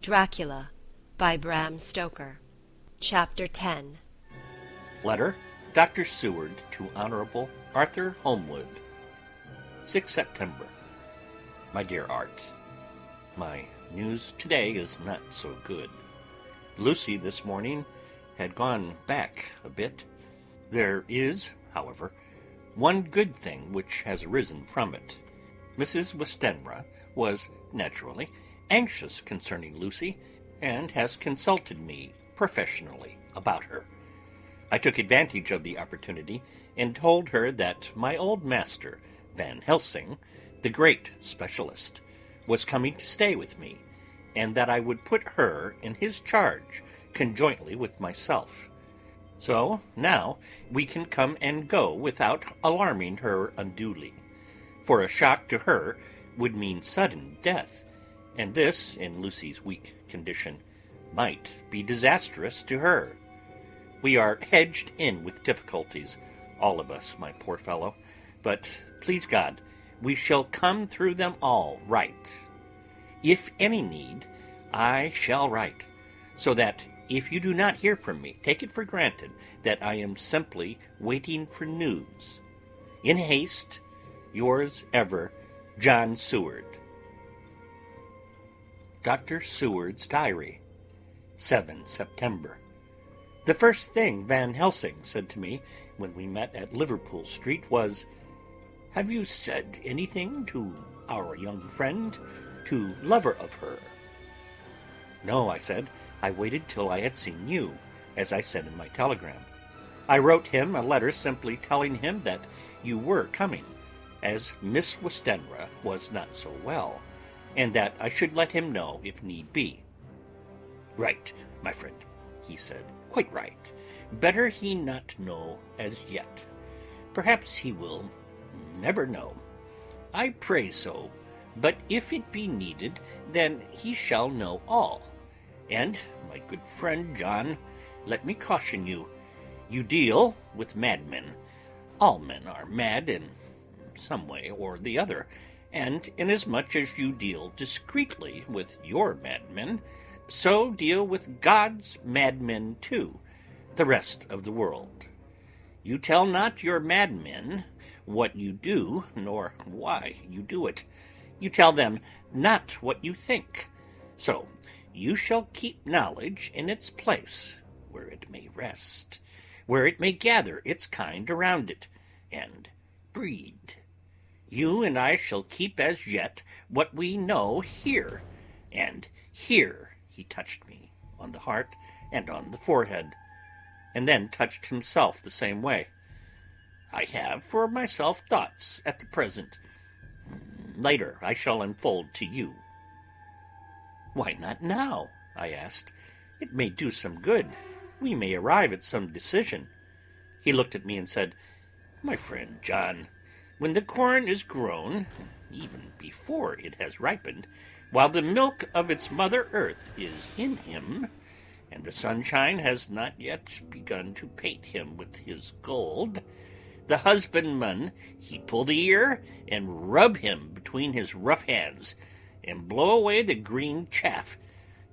Dracula by Bram Stoker. Chapter 10. Letter, Dr. Seward to Honorable Arthur Holmwood. 6 September. My dear Art, my news today is not so good. Lucy this morning had gone back a bit. There is, however, one good thing which has arisen from it. Mrs. Westenra was, naturally, anxious concerning Lucy, and has consulted me professionally about her. I took advantage of the opportunity and told her that my old master, Van Helsing, the great specialist, was coming to stay with me, and that I would put her in his charge conjointly with myself. So now we can come and go without alarming her unduly, for a shock to her would mean sudden death, and this, in Lucy's weak condition, might be disastrous to her. We are hedged in with difficulties, all of us, my poor fellow, but, please God, we shall come through them all right. If any need, I shall write, so that if you do not hear from me, take it for granted that I am simply waiting for news. In haste, yours ever, John Seward. Dr. Seward's Diary, 7 September. The first thing Van Helsing said to me when we met at Liverpool Street was, "Have you said anything to our young friend, to lover of her?" "No," I said. "I waited till I had seen you, as I said in my telegram. I wrote him a letter simply telling him that you were coming, as Miss Westenra was not so well, and that I should let him know if need be." "Right, my friend," he said. "Quite right. Better he not know as yet. Perhaps he will never know. I pray so, but if it be needed, then he shall know all. And, my good friend John, let me caution you. You deal with madmen. All men are mad in some way or the other, and inasmuch as you deal discreetly with your madmen, so deal with God's madmen too, the rest of the world. You tell not your madmen what you do, nor why you do it. You tell them not what you think. So you shall keep knowledge in its place, where it may rest, where it may gather its kind around it, and breed. You and I shall keep as yet what we know here, and here," he touched me on the heart and on the forehead, and then touched himself the same way. "I have for myself thoughts at the present. Later I shall unfold to you." "Why not now?" I asked. "It may do some good. We may arrive at some decision." He looked at me and said, "My friend John, when the corn is grown, even before it has ripened, while the milk of its mother earth is in him, and the sunshine has not yet begun to paint him with his gold, the husbandman he pull the ear and rub him between his rough hands, and blow away the green chaff,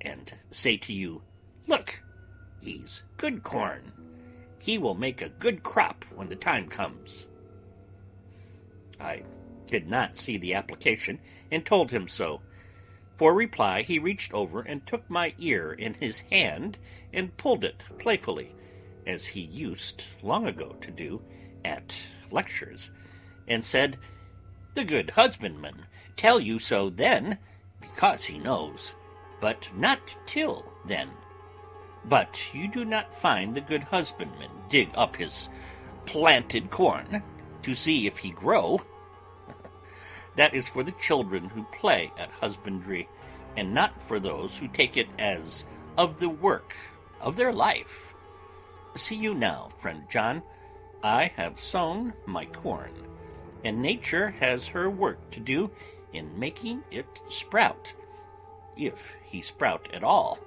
and say to you, 'Look, he's good corn. He will make a good crop when the time comes.'" I did not see the application, and told him so. For reply he reached over and took my ear in his hand and pulled it playfully, as he used long ago to do at lectures, and said, "The good husbandman tell you so then, because he knows, but not till then. But you do not find the good husbandman dig up his planted corn to see if he grow. That is for the children who play at husbandry, and not for those who take it as of the work of their life. See you now, friend John, I have sown my corn, and nature has her work to do in making it sprout, if he sprout at all.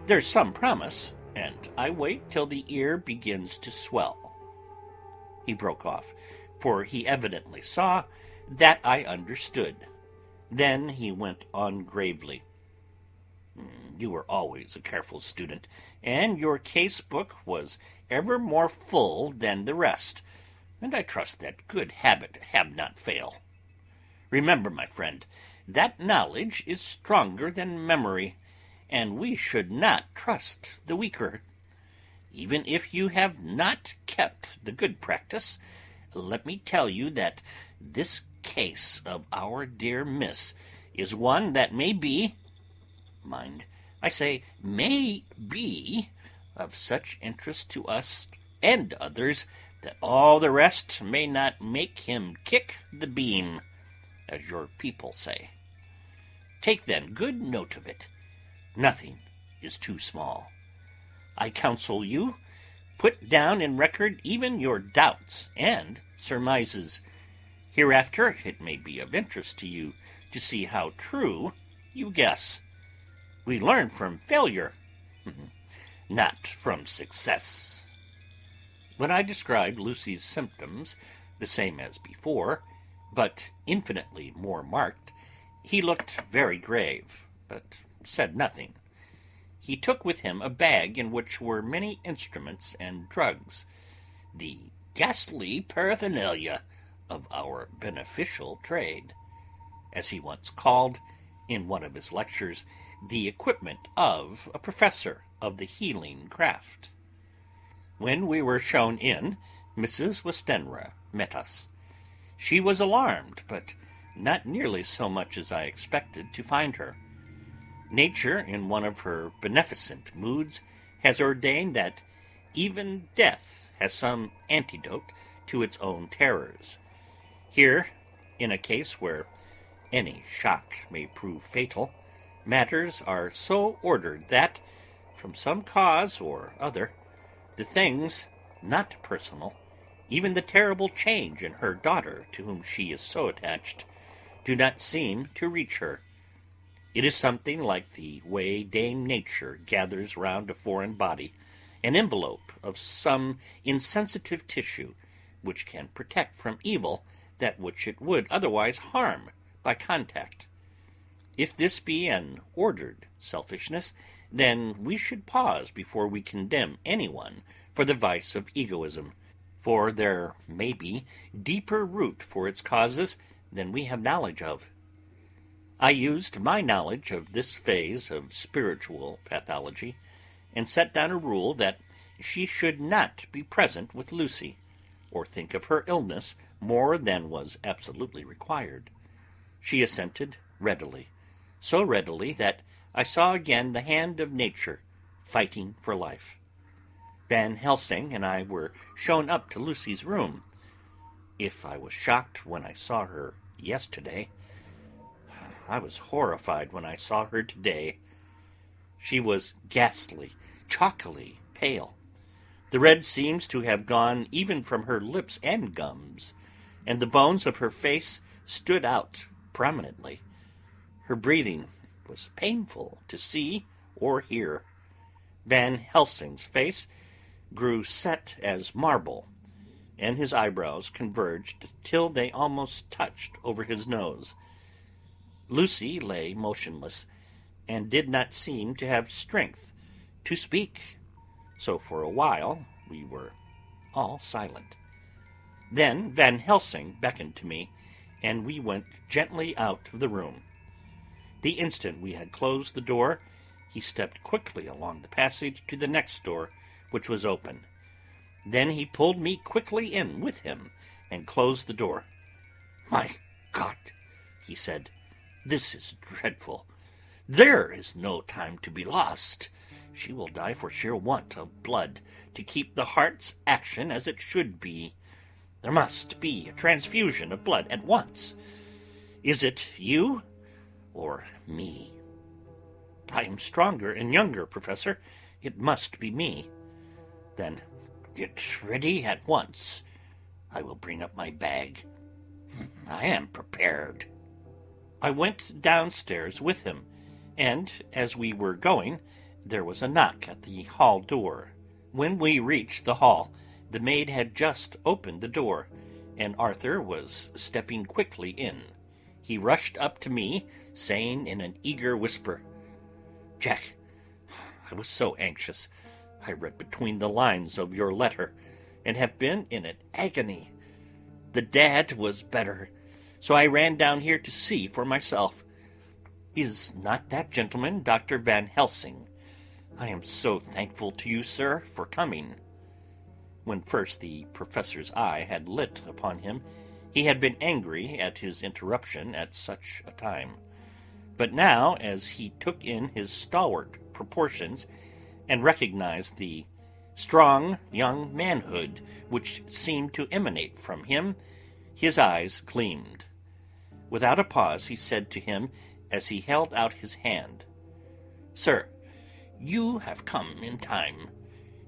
There's some promise, and I wait till the ear begins to swell." He broke off, for he evidently saw that I understood. Then he went on gravely. You were always a careful student, and your case book was ever more full than the rest, and I trust that good habit have not fail. Remember, my friend, that knowledge is stronger than memory, and we should not trust the weaker. Even if you have not kept the good practice, let me tell you that this case of our dear Miss is one that may be, mind, I say may be, of such interest to us and others that all the rest may not make him kick the beam, as your people say. Take then good note of it. Nothing is too small. I counsel you, put down in record even your doubts and surmises. Hereafter it may be of interest to you to see how true you guess. We learn from failure, not from success. When I described Lucy's symptoms, the same as before, but infinitely more marked, he looked very grave, but said nothing. He took with him a bag in which were many instruments and drugs, the ghastly paraphernalia of our beneficial trade, as he once called, in one of his lectures, the equipment of a professor of the healing craft. When we were shown in, Mrs. Westenra met us. She was alarmed, but not nearly so much as I expected to find her. Nature, in one of her beneficent moods, has ordained that even death has some antidote to its own terrors. Here, in a case where any shock may prove fatal, matters are so ordered that, from some cause or other, the things, not personal, even the terrible change in her daughter, to whom she is so attached, do not seem to reach her. It is something like the way Dame Nature gathers round a foreign body an envelope of some insensitive tissue, which can protect from evil that which it would otherwise harm by contact. If this be an ordered selfishness, then we should pause before we condemn anyone for the vice of egoism, for there may be deeper root for its causes than we have knowledge of. I used my knowledge of this phase of spiritual pathology, and set down a rule that she should not be present with Lucy, or think of her illness more than was absolutely required. She assented readily, so readily that I saw again the hand of nature fighting for life. Van Helsing and I were shown up to Lucy's room. If I was shocked when I saw her yesterday, I was horrified when I saw her today. She was ghastly, chalkily pale. The red seems to have gone even from her lips and gums, and the bones of her face stood out prominently. Her breathing was painful to see or hear. Van Helsing's face grew set as marble, and his eyebrows converged till they almost touched over his nose. Lucy lay motionless, and did not seem to have strength to speak, so for a while we were all silent. Then Van Helsing beckoned to me, and we went gently out of the room. The instant we had closed the door, he stepped quickly along the passage to the next door, which was open. Then he pulled me quickly in with him, and closed the door. "My God," he said, "this is dreadful. There is no time to be lost. She will die for sheer want of blood to keep the heart's action as it should be. There must be a transfusion of blood at once. Is it you or me?" "I am stronger and younger, Professor. It must be me." "Then get ready at once. I will bring up my bag. I am prepared." I went downstairs with him, and as we were going, there was a knock at the hall door. When we reached the hall, the maid had just opened the door, and Arthur was stepping quickly in. He rushed up to me, saying in an eager whisper, "Jack, I was so anxious. I read between the lines of your letter, and have been in an agony. The dad was better, so I ran down here to see for myself. Is not that gentleman Dr. Van Helsing? I am so thankful to you, sir, for coming. When first the professor's eye had lit upon him, he had been angry at his interruption at such a time. But now, as he took in his stalwart proportions and recognized the strong young manhood which seemed to emanate from him, his eyes gleamed. Without a pause, he said to him as he held out his hand, "Sir, you have come in time.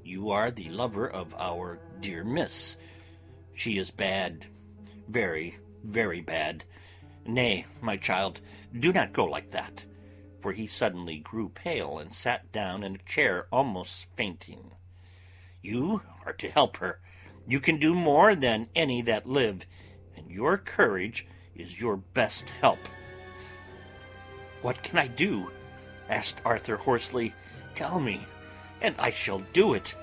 You are the lover of our dear miss. She is bad, very, very bad. Nay, my child, do not go like that." For he suddenly grew pale and sat down in a chair, almost fainting. "You are to help her. You can do more than any that live, and your courage is your best help." "What can I do?" asked Arthur hoarsely. "Tell me, and I shall do it.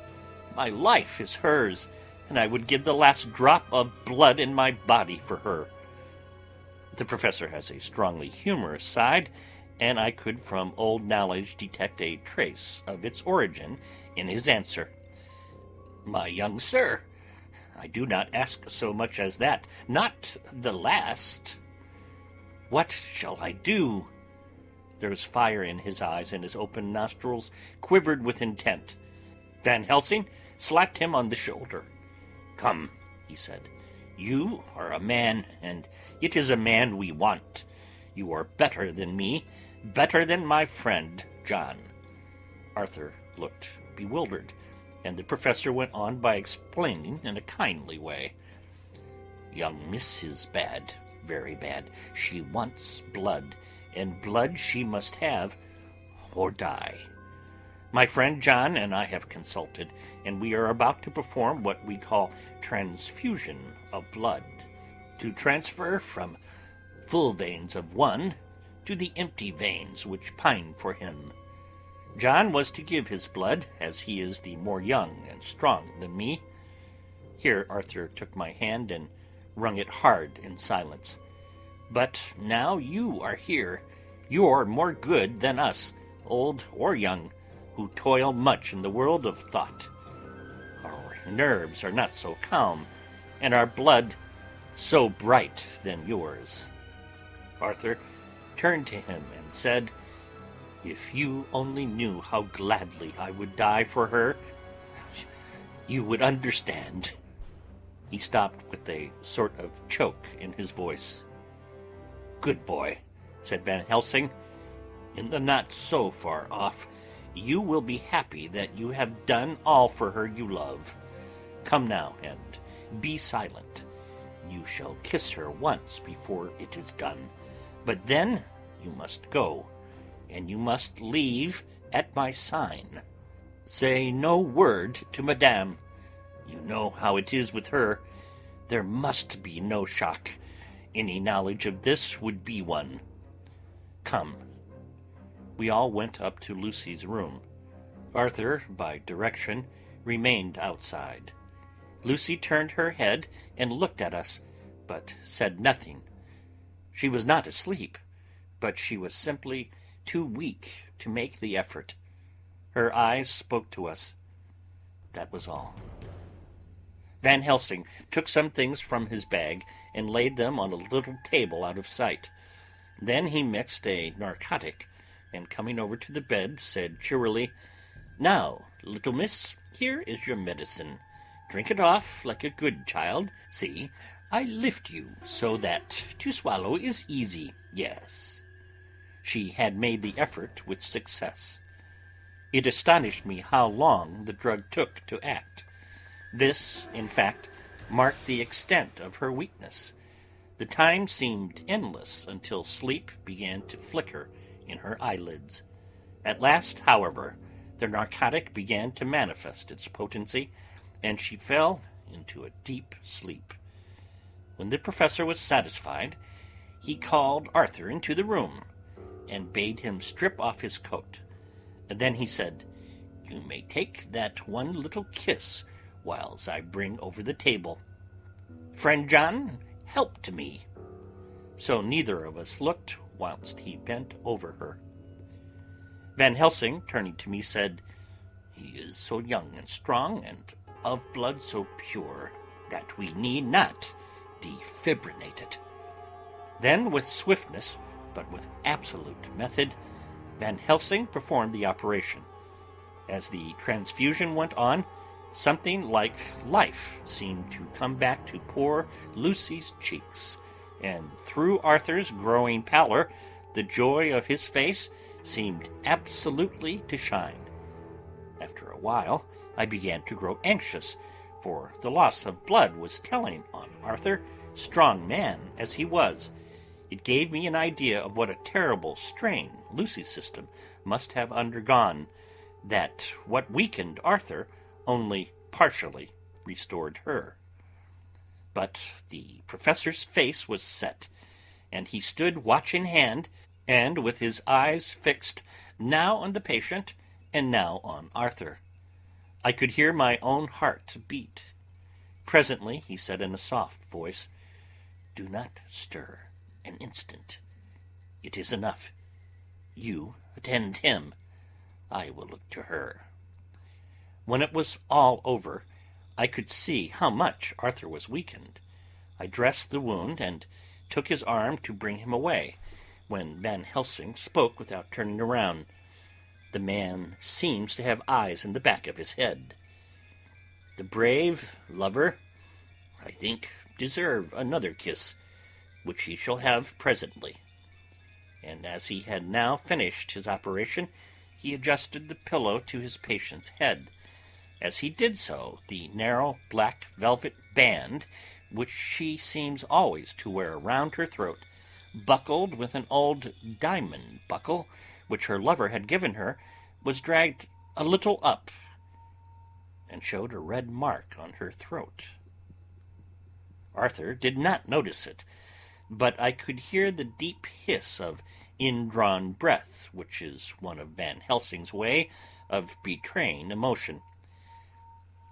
My life is hers, and I would give the last drop of blood in my body for her." The professor has a strongly humorous side, and I could from old knowledge detect a trace of its origin in his answer. "My young sir, I do not ask so much as that, not the last." "What shall I do?" There was fire in his eyes, and his open nostrils quivered with intent. Van Helsing slapped him on the shoulder. "Come," he said. "You are a man, and it is a man we want. You are better than me, better than my friend John." Arthur looked bewildered, and the professor went on by explaining in a kindly way. "Young miss is bad, very bad. She wants blood, and blood she must have, or die. My friend John and I have consulted, and we are about to perform what we call transfusion of blood, to transfer from full veins of one to the empty veins which pine for him. John was to give his blood, as he is the more young and strong than me." Here Arthur took my hand and wrung it hard in silence. "But now you are here, you're more good than us, old or young, who toil much in the world of thought. Our nerves are not so calm, and our blood so bright than yours." Arthur turned to him and said, "If you only knew how gladly I would die for her, you would understand." He stopped with a sort of choke in his voice. "Good boy," said Van Helsing. "In the not so far off, you will be happy that you have done all for her you love. Come now, and be silent. You shall kiss her once before it is done, but then you must go, and you must leave at my sign. Say no word to Madame. You know how it is with her. There must be no shock. Any knowledge of this would be one. Come." We all went up to Lucy's room. Arthur, by direction, remained outside. Lucy turned her head and looked at us, but said nothing. She was not asleep, but she was simply too weak to make the effort. Her eyes spoke to us. That was all. Van Helsing took some things from his bag and laid them on a little table out of sight. Then he mixed a narcotic, and coming over to the bed, said cheerily, "Now, little miss, here is your medicine. Drink it off like a good child. See, I lift you so that to swallow is easy. Yes." She had made the effort with success. It astonished me how long the drug took to act. This, in fact, marked the extent of her weakness. The time seemed endless until sleep began to flicker in her eyelids. At last, however, the narcotic began to manifest its potency, and she fell into a deep sleep. When the professor was satisfied, he called Arthur into the room and bade him strip off his coat. And then he said, You may take that one little kiss whiles I bring over the table. Friend John, help to me." So neither of us looked whilst he bent over her. Van Helsing, turning to me, said, "He is so young and strong, and of blood so pure, that we need not defibrillate it." Then, with swiftness, but with absolute method, Van Helsing performed the operation. As the transfusion went on, something like life seemed to come back to poor Lucy's cheeks, and through Arthur's growing pallor, the joy of his face seemed absolutely to shine. After a while, I began to grow anxious, for the loss of blood was telling on Arthur, strong man as he was. It gave me an idea of what a terrible strain Lucy's system must have undergone, that what weakened Arthur only partially restored her. But the professor's face was set, and he stood watch in hand, and with his eyes fixed now on the patient and now on Arthur. I could hear my own heart beat. Presently he said in a soft voice, "Do not stir an instant. It is enough. You attend him. I will look to her." When it was all over, I could see how much Arthur was weakened. I dressed the wound and took his arm to bring him away, when Van Helsing spoke without turning around. "The man seems to have eyes in the back of his head. The brave lover, I think, deserve another kiss, which he shall have presently." And as he had now finished his operation, he adjusted the pillow to his patient's head. As he did so, the narrow black velvet band, which she seems always to wear round her throat, buckled with an old diamond buckle which her lover had given her, was dragged a little up, and showed a red mark on her throat. Arthur did not notice it, but I could hear the deep hiss of indrawn breath, which is one of Van Helsing's way of betraying emotion.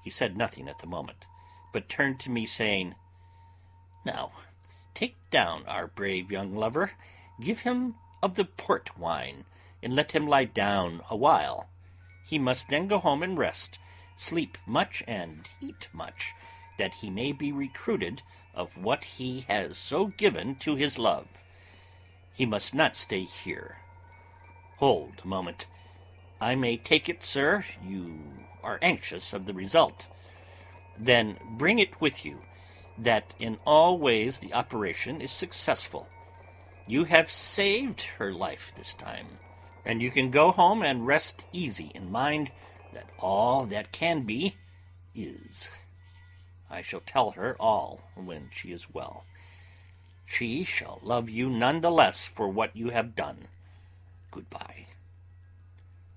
He said nothing at the moment, but turned to me, saying, "Now, take down our brave young lover, give him of the port wine, and let him lie down a while. He must then go home and rest, sleep much and eat much, that he may be recruited of what he has so given to his love. He must not stay here. Hold a moment. I may take it, sir, you are anxious of the result. Then bring it with you, that in all ways the operation is successful. You have saved her life this time, and you can go home and rest easy in mind that all that can be is. I shall tell her all when she is well. She shall love you none the less for what you have done. Goodbye."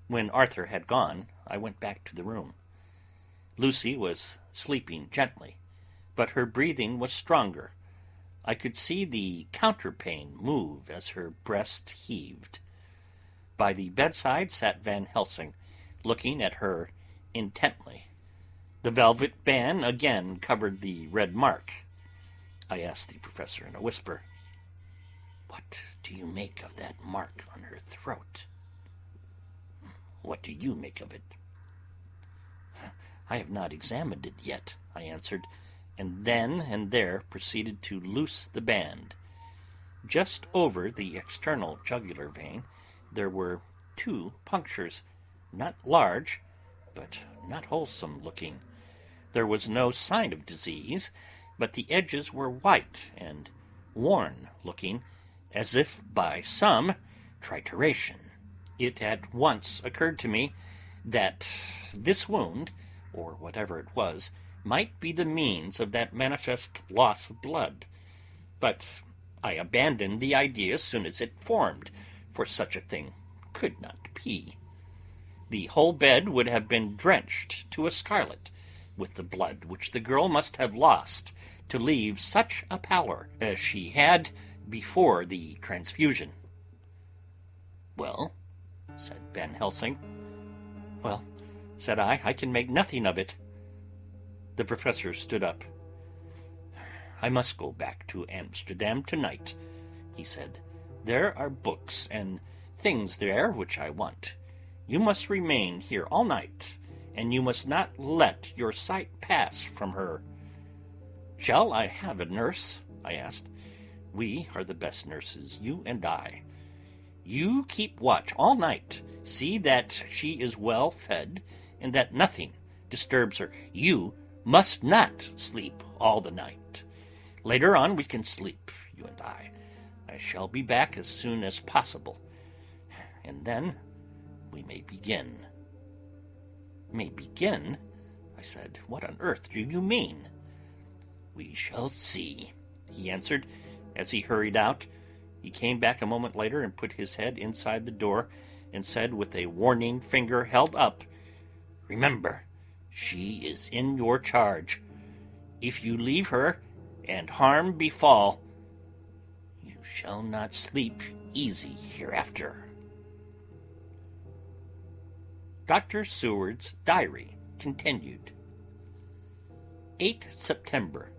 When Arthur had gone, I went back to the room. Lucy was sleeping gently, but her breathing was stronger. I could see the counterpane move as her breast heaved. By the bedside sat Van Helsing, looking at her intently. The velvet band again covered the red mark. I asked the professor in a whisper, "What do you make of that mark on her throat?" "What do you make of it?" "I have not examined it yet," I answered, and then and there proceeded to loose the band. Just over the external jugular vein there were 2 punctures, not large, but not wholesome looking. There was no sign of disease, but the edges were white and worn looking, as if by some trituration. It at once occurred to me that this wound, or whatever it was, might be the means of that manifest loss of blood. But I abandoned the idea as soon as it formed, for such a thing could not be. The whole bed would have been drenched to a scarlet with the blood which the girl must have lost to leave such a pallor as she had before the transfusion. "Well," said Van Helsing. "Well, said I. I can make nothing of it. The professor stood up. I must go back to Amsterdam tonight, he said. There are books and things there which I want. You must remain here all night, and you must not let your sight pass from her. Shall I have a nurse? I asked. We are the best nurses, you and I. You keep watch all night. See that she is well fed, and that nothing disturbs her. You must not sleep all the night. Later on we can sleep, you and I. I shall be back as soon as possible, and then we may begin. May begin? I said. What on earth do you mean? We shall see, he answered as he hurried out. He came back a moment later and put his head inside the door and said with a warning finger held up, Remember, she is in your charge. If you leave her and harm befall, you shall not sleep easy hereafter. Dr. Seward's diary continued. 8 September.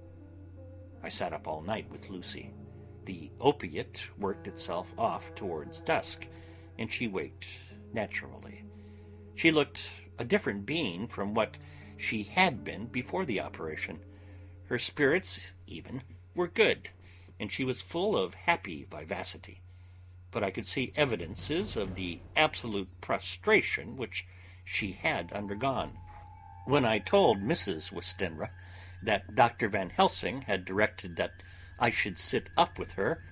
I sat up all night with Lucy. The opiate worked itself off towards dusk, and she waked naturally. She looked a different being from what she had been before the operation. Her spirits, even, were good, and she was full of happy vivacity. But I could see evidences of the absolute prostration which she had undergone. When I told Mrs. Westenra that Dr. Van Helsing had directed that I should sit up with her,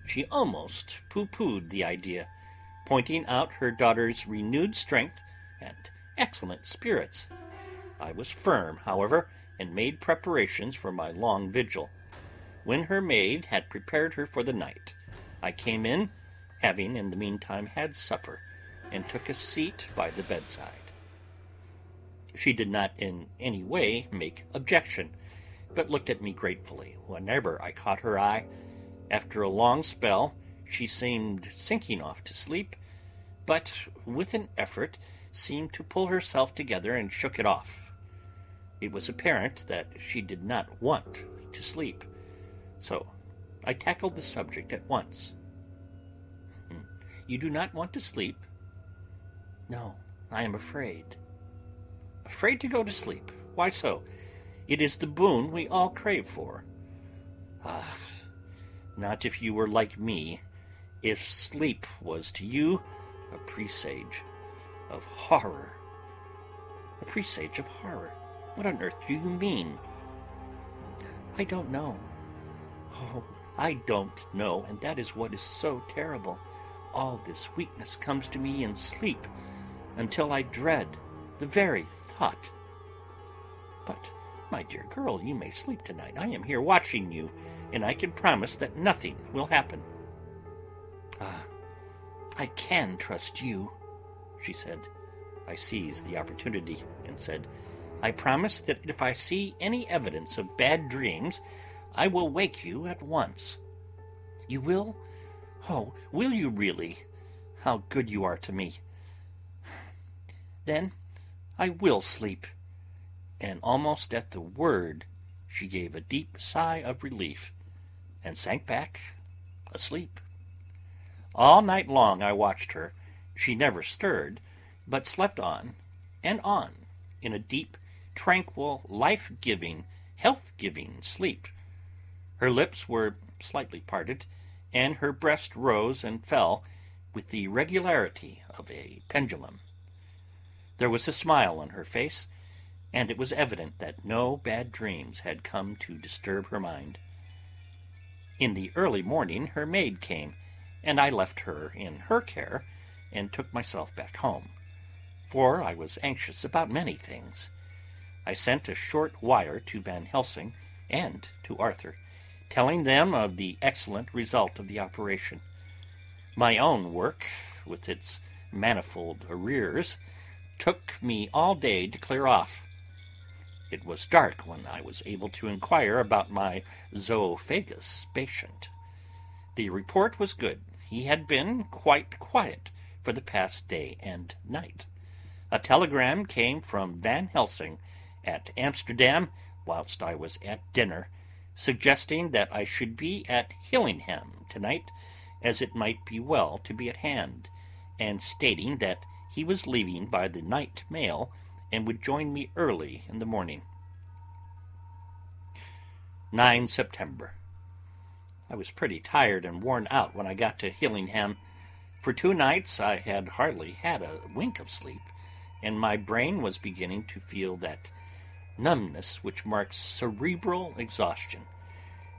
she almost pooh-poohed the idea, pointing out her daughter's renewed strength and excellent spirits. I was firm, however, and made preparations for my long vigil. When her maid had prepared her for the night, I came in, having in the meantime had supper, and took a seat by the bedside. She did not in any way make objection, but looked at me gratefully whenever I caught her eye. After a long spell, she seemed sinking off to sleep, but with an effort seemed to pull herself together and shook it off. It was apparent that she did not want to sleep, so I tackled the subject at once. You do not want to sleep? No, I am afraid. Afraid to go to sleep? Why so? It is the boon we all crave for. Ah, not if you were like me. If sleep was to you a presage of horror. A presage of horror? What on earth do you mean? I don't know. Oh, I don't know, and that is what is so terrible. All this weakness comes to me in sleep, until I dread the very thought. But, my dear girl, you may sleep tonight. I am here watching you, and I can promise that nothing will happen. Ah, I can trust you, she said. I seized the opportunity and said, I promise that if I see any evidence of bad dreams, I will wake you at once. You will? Oh, will you really? How good you are to me. Then I will sleep. And almost at the word, she gave a deep sigh of relief and sank back asleep. All night long I watched her. She never stirred, but slept on and on in a deep, tranquil, life-giving, health-giving sleep. Her lips were slightly parted, and her breast rose and fell with the regularity of a pendulum. There was a smile on her face, and it was evident that no bad dreams had come to disturb her mind. In the early morning her maid came, and I left her in her care and took myself back home, for I was anxious about many things. I sent a short wire to Van Helsing and to Arthur, telling them of the excellent result of the operation. My own work, with its manifold arrears, took me all day to clear off. It was dark when I was able to inquire about my zoophagus patient. The report was good. He had been quite quiet for the past day and night. A telegram came from Van Helsing at Amsterdam whilst I was at dinner, suggesting that I should be at Hillingham tonight, as it might be well to be at hand, and stating that he was leaving by the night mail and would join me early in the morning. 9 September. I was pretty tired and worn out when I got to Hillingham. For 2 nights I had hardly had a wink of sleep, and my brain was beginning to feel that numbness which marks cerebral exhaustion.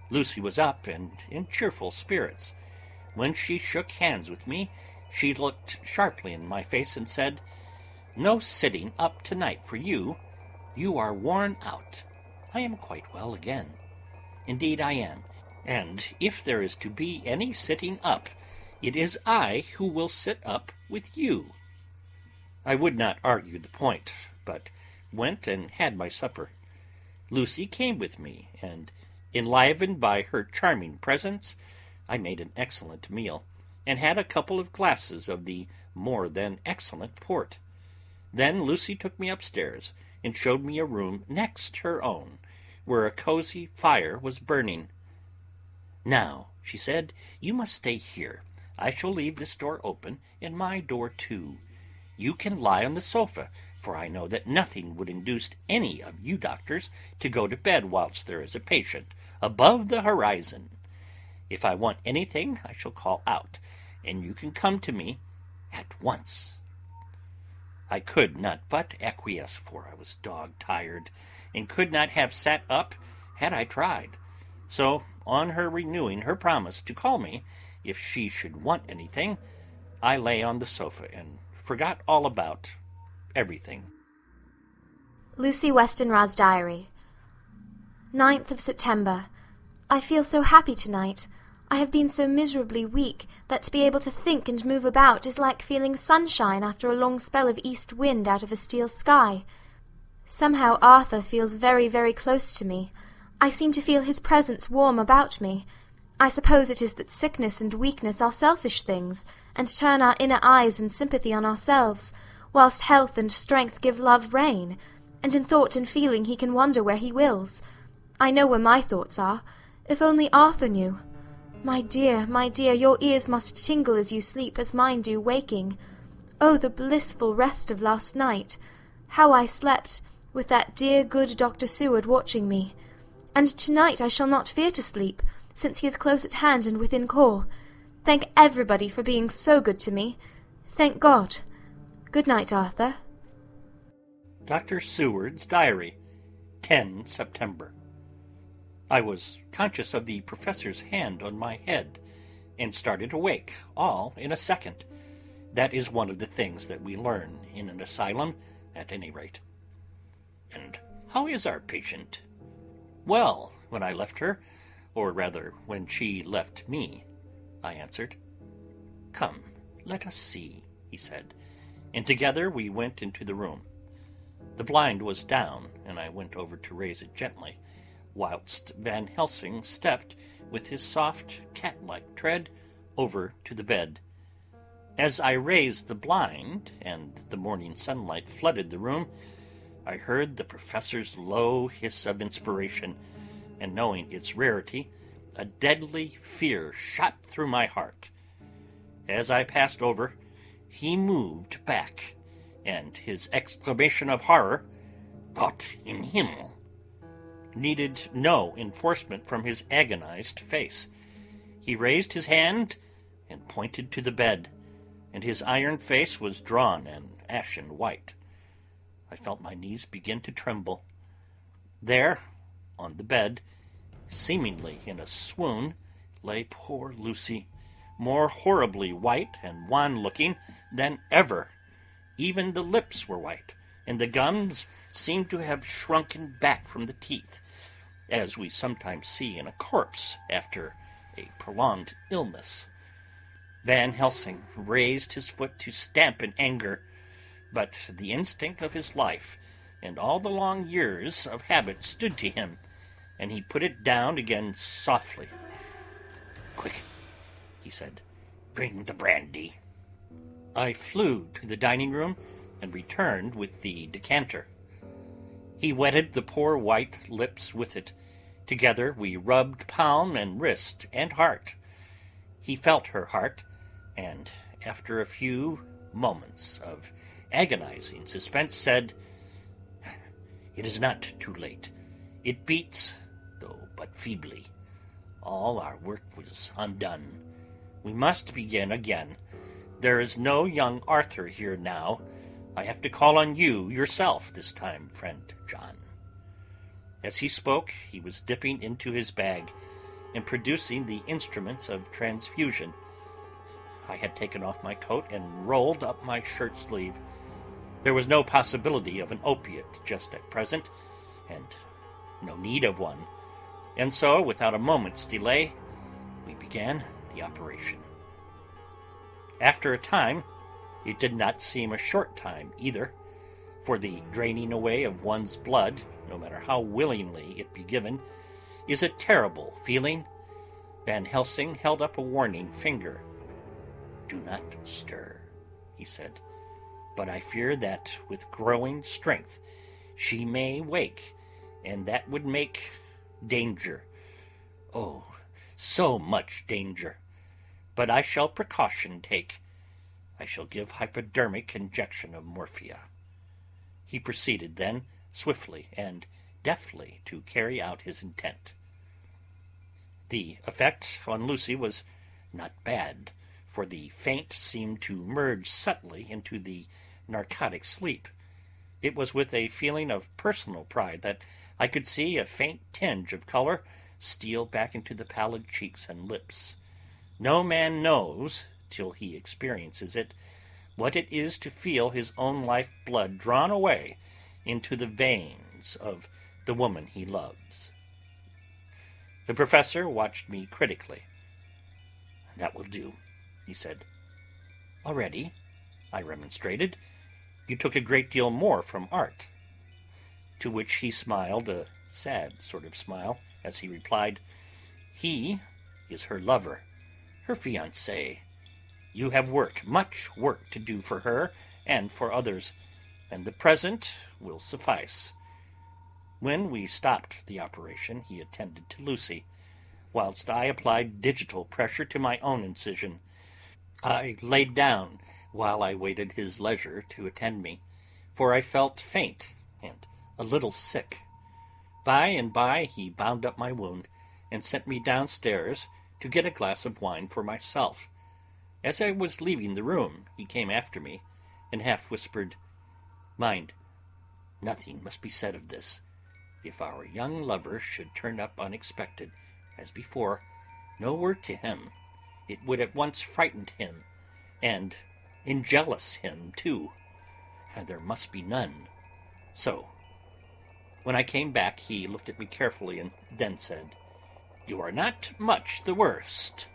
Lucy was up and in cheerful spirits. When she shook hands with me, she looked sharply in my face and said, "No sitting up tonight for you. You are worn out." I am quite well again. Indeed I am, and if there is to be any sitting up, it is I who will sit up with you. I would not argue the point, but went and had my supper. Lucy came with me, and, enlivened by her charming presence, I made an excellent meal, and had a couple of glasses of the more than excellent port. Then Lucy took me upstairs, and showed me a room next her own, where a cosy fire was burning. "Now," she said, "you must stay here. I shall leave this door open, and my door too. You can lie on the sofa, for I know that nothing would induce any of you doctors to go to bed whilst there is a patient above the horizon. If I want anything, I shall call out, and you can come to me at once." I could not but acquiesce, for I was dog-tired, and could not have sat up had I tried. So, on her renewing her promise to call me if she should want anything, I lay on the sofa and forgot all about everything. Lucy Westenra's Diary. 9th of September. I feel so happy tonight. I have been so miserably weak that to be able to think and move about is like feeling sunshine after a long spell of east wind out of a steel sky. Somehow Arthur feels very, very close to me. I seem to feel his presence warm about me. I suppose it is that sickness and weakness are selfish things, and turn our inner eyes and sympathy on ourselves, whilst health and strength give love rein, and in thought and feeling he can wander where he wills. I know where my thoughts are. If only Arthur knew. My dear, your ears must tingle as you sleep, as mine do waking. Oh, the blissful rest of last night! How I slept, with that dear good Dr. Seward watching me. And tonight I shall not fear to sleep, since he is close at hand and within call. Thank everybody for being so good to me. Thank God. Good night, Arthur. Dr. Seward's Diary, 10 September. I was conscious of the professor's hand on my head, and started awake, all in a second. That is one of the things that we learn in an asylum, at any rate. "And how is our patient?" "Well, when I left her, or rather when she left me," I answered. "Come, let us see," he said, and together we went into the room. The blind was down, and I went over to raise it gently, whilst Van Helsing stepped with his soft cat-like tread over to the bed. As I raised the blind, and the morning sunlight flooded the room, I heard the professor's low hiss of inspiration, and knowing its rarity, a deadly fear shot through my heart. As I passed over, he moved back, and his exclamation of horror, "Gott im Himmel," needed no enforcement from his agonized face. He raised his hand and pointed to the bed, and his iron face was drawn and ashen white. I felt my knees begin to tremble. There, on the bed, seemingly in a swoon, lay poor Lucy, more horribly white and wan-looking than ever. Even the lips were white, and the gums seemed to have shrunken back from the teeth, as we sometimes see in a corpse after a prolonged illness. Van Helsing raised his foot to stamp in anger, but the instinct of his life and all the long years of habit stood to him, and he put it down again softly. "Quick," he said, "bring the brandy." I flew to the dining-room and returned with the decanter. He wetted the poor white lips with it. Together we rubbed palm and wrist and heart. He felt her heart, and after a few moments of agonizing suspense said, "It is not too late. It beats, though but feebly. All our work was undone. We must begin again. There is no young Arthur here now. I have to call on you yourself this time, friend John." As he spoke, he was dipping into his bag and producing the instruments of transfusion. I had taken off my coat and rolled up my shirt sleeve. There was no possibility of an opiate just at present, and no need of one, and so, without a moment's delay, we began the operation. After a time, it did not seem a short time either, for the draining away of one's blood, no matter how willingly it be given, is a terrible feeling. Van Helsing held up a warning finger. "Do not stir," he said, "but I fear that with growing strength she may wake, and that would make danger. Oh, so much danger! But I shall precaution take. I shall give hypodermic injection of morphia." He proceeded then, swiftly and deftly, to carry out his intent. The effect on Lucy was not bad, for the faint seemed to merge subtly into the narcotic sleep. It was with a feeling of personal pride that I could see a faint tinge of color steal back into the pallid cheeks and lips. No man knows, till he experiences it, what it is to feel his own life-blood drawn away into the veins of the woman he loves. The professor watched me critically. "That will do," he said. "Already?" I remonstrated. "You took a great deal more from art." To which he smiled, a sad sort of smile, as he replied, "He is her lover, her fiancé. You have work, much work to do for her and for others, and the present will suffice." When we stopped the operation, he attended to Lucy, whilst I applied digital pressure to my own incision. I laid down while I waited his leisure to attend me, for I felt faint and a little sick. By and by he bound up my wound, and sent me downstairs to get a glass of wine for myself. As I was leaving the room, he came after me, and half whispered, "Mind, nothing must be said of this. If our young lover should turn up unexpected, as before, no word to him. It would at once frighten him, and enjealous him too, and there must be none. So." When I came back, he looked at me carefully and then said, "You are not much the worst.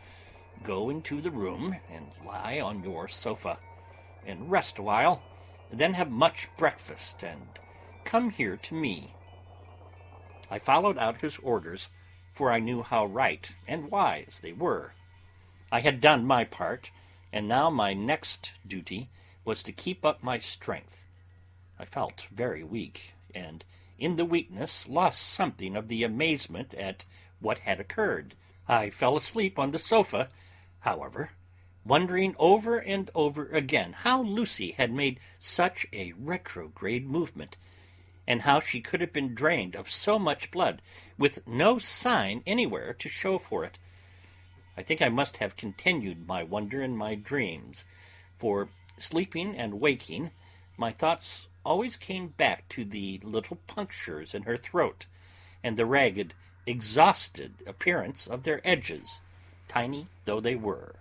Go into the room and lie on your sofa, and rest a while, then have much breakfast, and come here to me." I followed out his orders, for I knew how right and wise they were. I had done my part, and now my next duty was to keep up my strength. I felt very weak, and in the weakness lost something of the amazement at what had occurred. I fell asleep on the sofa, however, wondering over and over again how Lucy had made such a retrograde movement, and how she could have been drained of so much blood, with no sign anywhere to show for it. I think I must have continued my wonder in my dreams, for, sleeping and waking, my thoughts always came back to the little punctures in her throat, and the ragged, exhausted appearance of their edges, tiny though they were.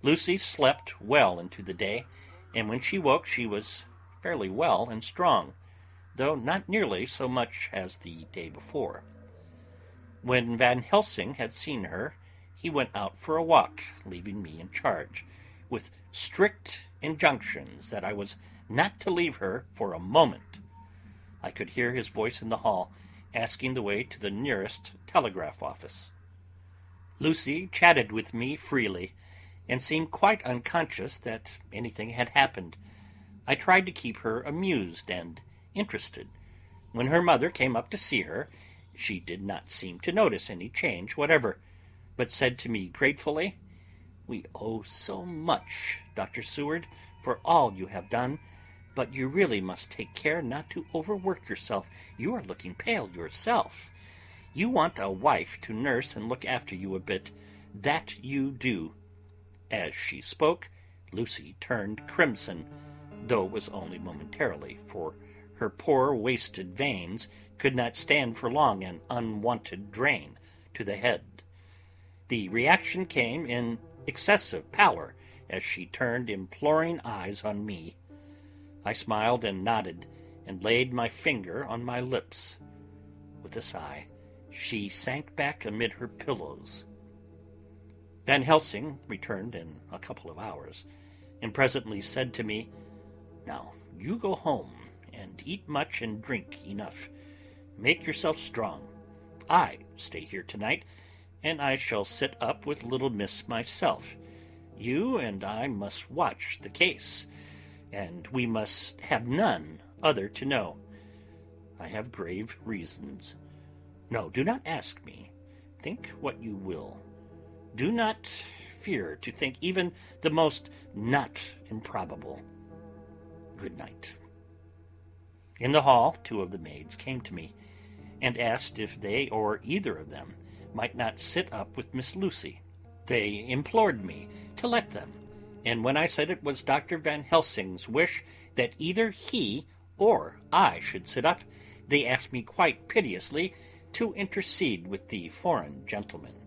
Lucy slept well into the day, and when she woke she was fairly well and strong, though not nearly so much as the day before. When Van Helsing had seen her, he went out for a walk, leaving me in charge, with strict injunctions that I was not to leave her for a moment. I could hear his voice in the hall, asking the way to the nearest telegraph office. Lucy chatted with me freely, and seemed quite unconscious that anything had happened. I tried to keep her amused and interested. When her mother came up to see her, she did not seem to notice any change whatever, but said to me gratefully, "We owe so much, Dr. Seward, for all you have done, but you really must take care not to overwork yourself. You are looking pale yourself. You want a wife to nurse and look after you a bit. That you do." As she spoke, Lucy turned crimson, though it was only momentarily, for her poor wasted veins could not stand for long an unwonted drain to the head. The reaction came in excessive pallor as she turned imploring eyes on me. I smiled and nodded, and laid my finger on my lips. With a sigh, she sank back amid her pillows. Van Helsing returned in a couple of hours, and presently said to me, "Now you go home, and eat much and drink enough. Make yourself strong. I stay here tonight, and I shall sit up with little miss myself. You and I must watch the case, and we must have none other to know. I have grave reasons. No, do not ask me. Think what you will. Do not fear to think even the most not improbable. Good night." In the hall, 2 of the maids came to me, and asked if they or either of them might not sit up with Miss Lucy. They implored me to let them, and when I said it was Dr. Van Helsing's wish that either he or I should sit up, they asked me quite piteously to intercede with the foreign gentleman.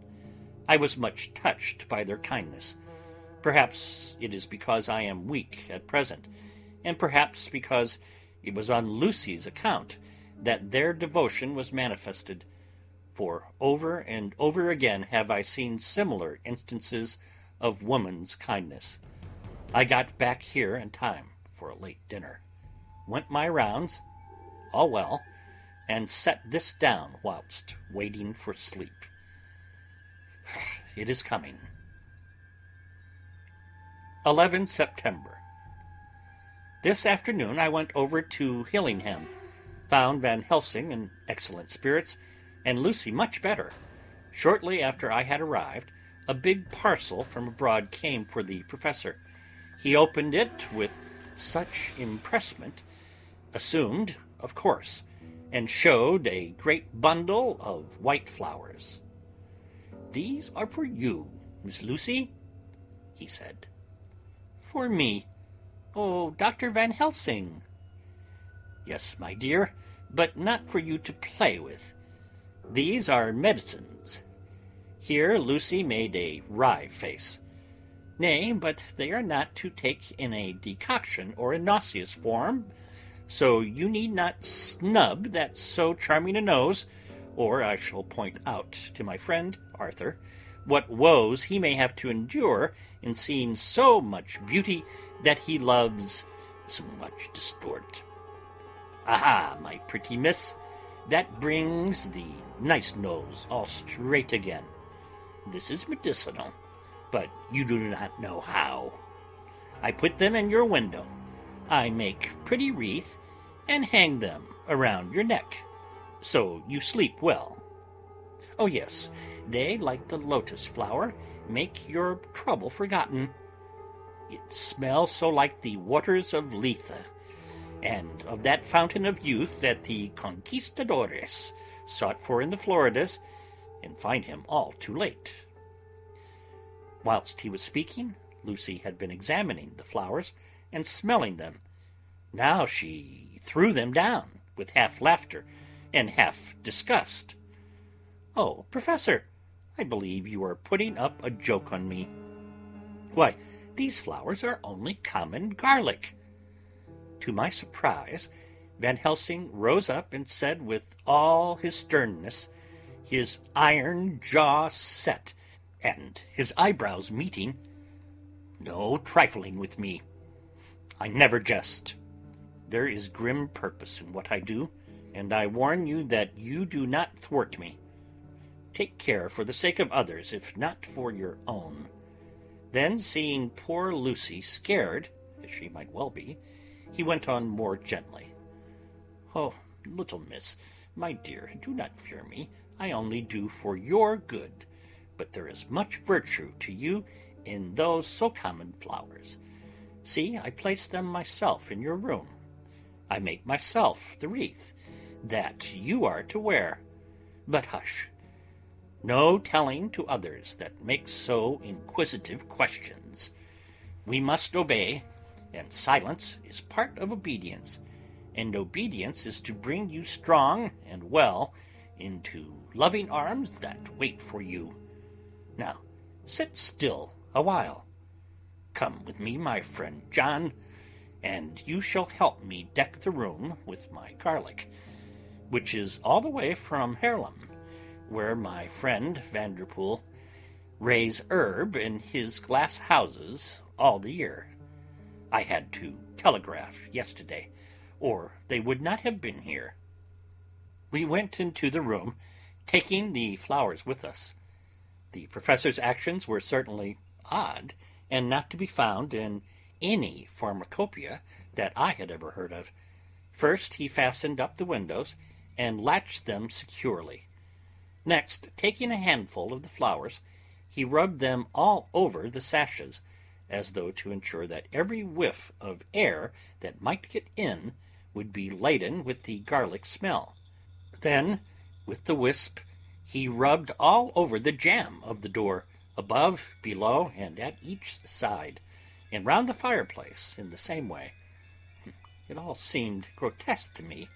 I was much touched by their kindness. Perhaps it is because I am weak at present, and perhaps because it was on Lucy's account that their devotion was manifested, for over and over again have I seen similar instances of woman's kindness. I got back here in time for a late dinner, went my rounds, all well, and set this down whilst waiting for sleep. It is coming. 11 September. This afternoon I went over to Hillingham, found Van Helsing in excellent spirits, and Lucy much better. Shortly after I had arrived, a big parcel from abroad came for the professor. He opened it with such impressment, assumed, of course, and showed a great bundle of white flowers. "These are for you, Miss Lucy," he said. "For me? Oh, Dr. Van Helsing." "Yes, my dear, but not for you to play with. These are medicines." Here Lucy made a wry face. "Nay, but they are not to take in a decoction or a nauseous form, so you need not snub that so charming a nose, or I shall point out to my friend Arthur what woes he may have to endure in seeing so much beauty that he loves so much distort. Aha, my pretty miss, that brings the nice nose all straight again. This is medicinal, but you do not know how. I put them in your window. I make pretty wreath and hang them around your neck, so you sleep well. Oh yes, they, like the lotus flower, make your trouble forgotten. It smells so like the waters of Lethe, and of that fountain of youth that the conquistadores sought for in the Floridas, and find him all too late." Whilst he was speaking, Lucy had been examining the flowers and smelling them. Now she threw them down with half laughter and half disgust. "Oh, Professor, I believe you are putting up a joke on me. Why, these flowers are only common garlic." To my surprise, Van Helsing rose up and said with all his sternness, his iron jaw set, and his eyebrows meeting, "No trifling with me. I never jest. There is grim purpose in what I do, and I warn you that you do not thwart me. Take care for the sake of others, if not for your own." Then, seeing poor Lucy scared, as she might well be, he went on more gently. "Oh, little miss, my dear, do not fear me. I only do for your good. But there is much virtue to you in those so common flowers. See, I place them myself in your room. I make myself the wreath that you are to wear. But hush! No telling to others that make so inquisitive questions. We must obey, and silence is part of obedience, and obedience is to bring you strong and well into loving arms that wait for you. Now, sit still a while. Come with me, my friend John, and you shall help me deck the room with my garlic, which is all the way from Haarlem, where my friend Vanderpool raise herb in his glass houses all the year. I had to telegraph yesterday, or they would not have been here." We went into the room, taking the flowers with us. The professor's actions were certainly odd, and not to be found in any pharmacopoeia that I had ever heard of. First he fastened up the windows and latched them securely. Next, taking a handful of the flowers, he rubbed them all over the sashes, as though to ensure that every whiff of air that might get in would be laden with the garlic smell. Then, with the wisp, he rubbed all over the jamb of the door, above, below, and at each side, and round the fireplace in the same way. It all seemed grotesque to me,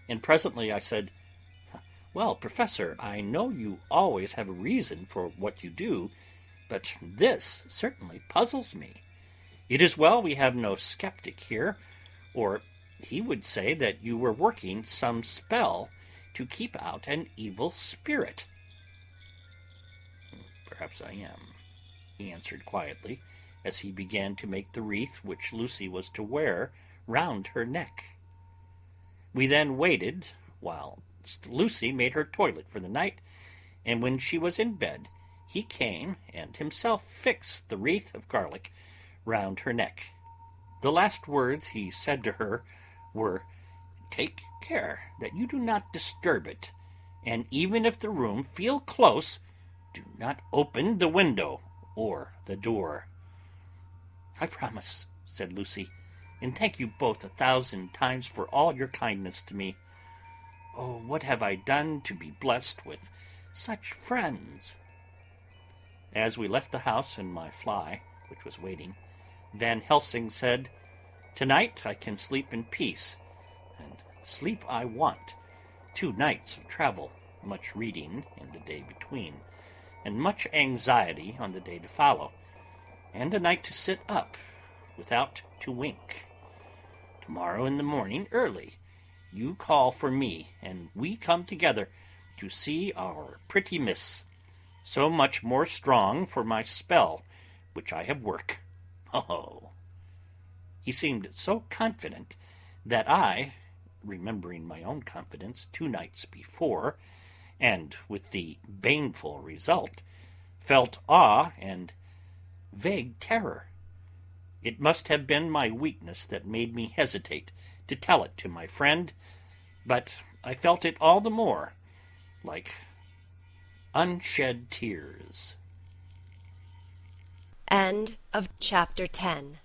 and presently I said, "Well, Professor, I know you always have a reason for what you do, but this certainly puzzles me. It is well we have no skeptic here, or he would say that you were working some spell to keep out an evil spirit." "Perhaps I am," he answered quietly, as he began to make the wreath which Lucy was to wear round her neck. We then waited whilst Lucy made her toilet for the night, and when she was in bed, he came and himself fixed the wreath of garlic round her neck. The last words he said to her were, "Take care that you do not disturb it, and even if the room feel close, do not open the window or the door." "I promise," said Lucy, "and thank you both 1,000 times for all your kindness to me. Oh, what have I done to be blessed with such friends?" As we left the house in my fly, which was waiting, Van Helsing said, "Tonight I can sleep in peace, and sleep I want. 2 nights of travel, much reading in the day between, and much anxiety on the day to follow, and a night to sit up without to wink. Tomorrow in the morning early you call for me, and we come together to see our pretty miss, so much more strong for my spell which I have work. Oh!" He seemed so confident that I, remembering my own confidence 2 nights before, and with the baneful result, felt awe and vague terror. It must have been my weakness that made me hesitate to tell it to my friend, but I felt it all the more, like unshed tears. End of chapter 10.